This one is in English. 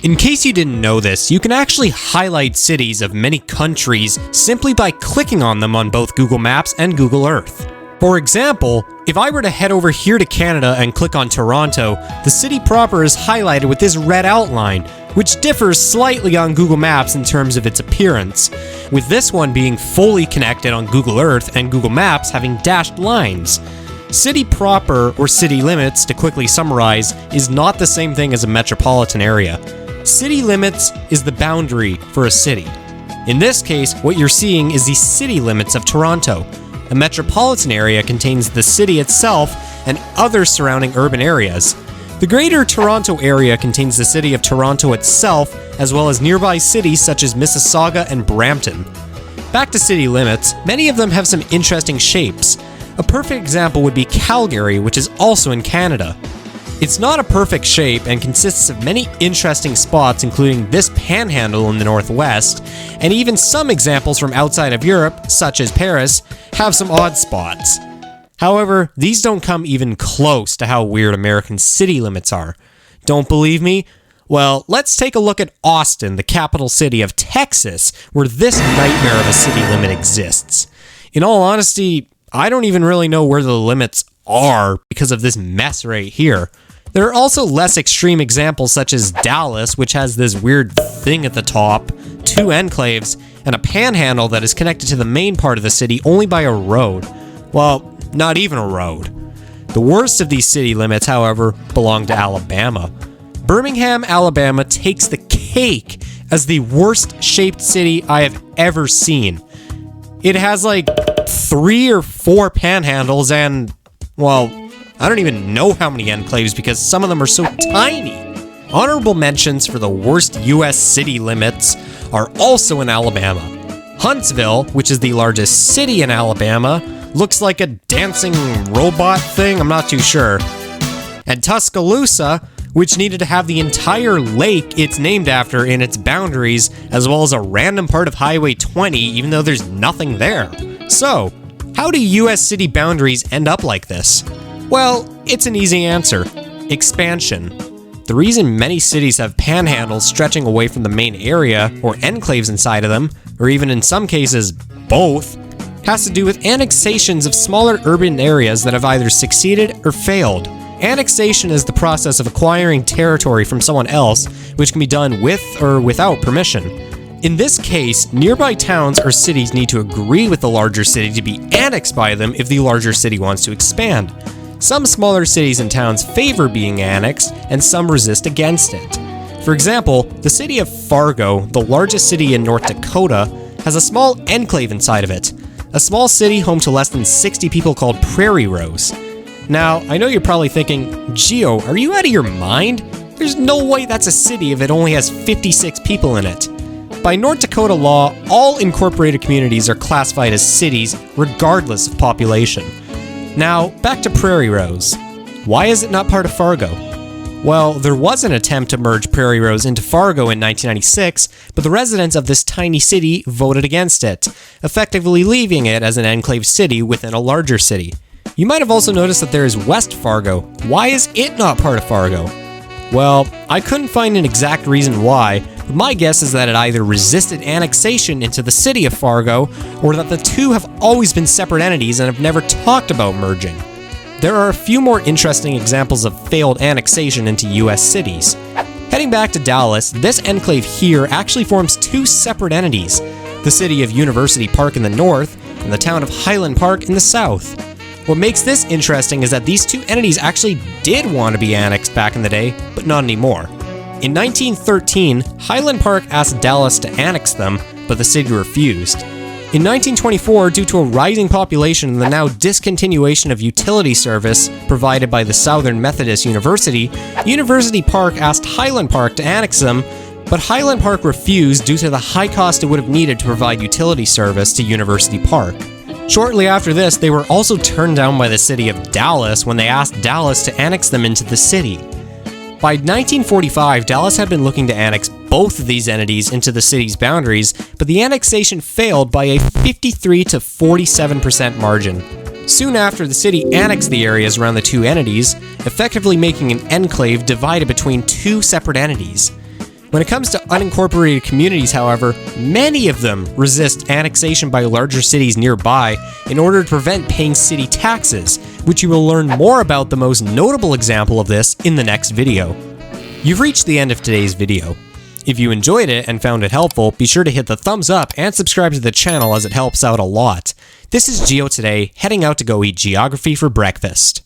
In case you didn't know this, you can actually highlight cities of many countries simply by clicking on them on both Google Maps and Google Earth. For example, if I were to head over here to Canada and click on Toronto, the city proper is highlighted with this red outline, which differs slightly on Google Maps in terms of its appearance, with this one being fully connected on Google Earth and Google Maps having dashed lines. City proper, or city limits, to quickly summarize, is not the same thing as a metropolitan area. City limits is the boundary for a city. In this case, what you're seeing is the city limits of Toronto. A metropolitan area contains the city itself and other surrounding urban areas. The Greater Toronto Area contains the city of Toronto itself, as well as nearby cities such as Mississauga and Brampton. Back to city limits, many of them have some interesting shapes. A perfect example would be Calgary, which is also in Canada. It's not a perfect shape and consists of many interesting spots, including this panhandle in the northwest, and even some examples from outside of Europe, such as Paris, have some odd spots. However, these don't come even close to how weird American city limits are. Don't believe me? Well, let's take a look at Austin, the capital city of Texas, where this nightmare of a city limit exists. In all honesty, I don't even really know where the limits are because of this mess right here. There are also less extreme examples such as Dallas, which has this weird thing at the top, 2 enclaves, and a panhandle that is connected to the main part of the city only by a road. Well, not even a road. The worst of these city limits, however, belong to Alabama. Birmingham, Alabama takes the cake as the worst shaped city I have ever seen. It has like 3 or 4 panhandles and, well, I don't even know how many enclaves because some of them are so tiny. Honorable mentions for the worst US city limits are also in Alabama. Huntsville, which is the largest city in Alabama, looks like a dancing robot thing, I'm not too sure. And Tuscaloosa, which needed to have the entire lake it's named after in its boundaries, as well as a random part of Highway 20, even though there's nothing there. So, how do US city boundaries end up like this? Well, it's an easy answer. Expansion. The reason many cities have panhandles stretching away from the main area, or enclaves inside of them, or even in some cases, both, has to do with annexations of smaller urban areas that have either succeeded or failed. Annexation is the process of acquiring territory from someone else, which can be done with or without permission. In this case, nearby towns or cities need to agree with the larger city to be annexed by them if the larger city wants to expand. Some smaller cities and towns favor being annexed, and some resist against it. For example, the city of Fargo, the largest city in North Dakota, has a small enclave inside of it. A small city home to less than 60 people called Prairie Rose. Now, I know you're probably thinking, Geo, are you out of your mind? There's no way that's a city if it only has 56 people in it. By North Dakota law, all incorporated communities are classified as cities regardless of population. Now, back to Prairie Rose. Why is it not part of Fargo? Well, there was an attempt to merge Prairie Rose into Fargo in 1996, but the residents of this tiny city voted against it, effectively leaving it as an enclave city within a larger city. You might have also noticed that there is West Fargo. Why is it not part of Fargo? Well, I couldn't find an exact reason why, but my guess is that it either resisted annexation into the city of Fargo, or that the two have always been separate entities and have never talked about merging. There are a few more interesting examples of failed annexation into US cities. Heading back to Dallas, this enclave here actually forms 2 separate entities, the city of University Park in the north, and the town of Highland Park in the south. What makes this interesting is that these 2 entities actually did want to be annexed back in the day, but not anymore. In 1913, Highland Park asked Dallas to annex them, but the city refused. In 1924, due to a rising population and the now discontinuation of utility service provided by the Southern Methodist University, University Park asked Highland Park to annex them, but Highland Park refused due to the high cost it would have needed to provide utility service to University Park. Shortly after this, they were also turned down by the city of Dallas when they asked Dallas to annex them into the city. By 1945, Dallas had been looking to annex both of these entities into the city's boundaries, but the annexation failed by a 53 to 47% margin. Soon after, the city annexed the areas around the 2 entities, effectively making an enclave divided between 2 separate entities. When it comes to unincorporated communities, however, many of them resist annexation by larger cities nearby in order to prevent paying city taxes, which you will learn more about the most notable example of this in the next video. You've reached the end of today's video. If you enjoyed it and found it helpful, be sure to hit the thumbs up and subscribe to the channel as it helps out a lot. This is Geo Today, heading out to go eat geography for breakfast.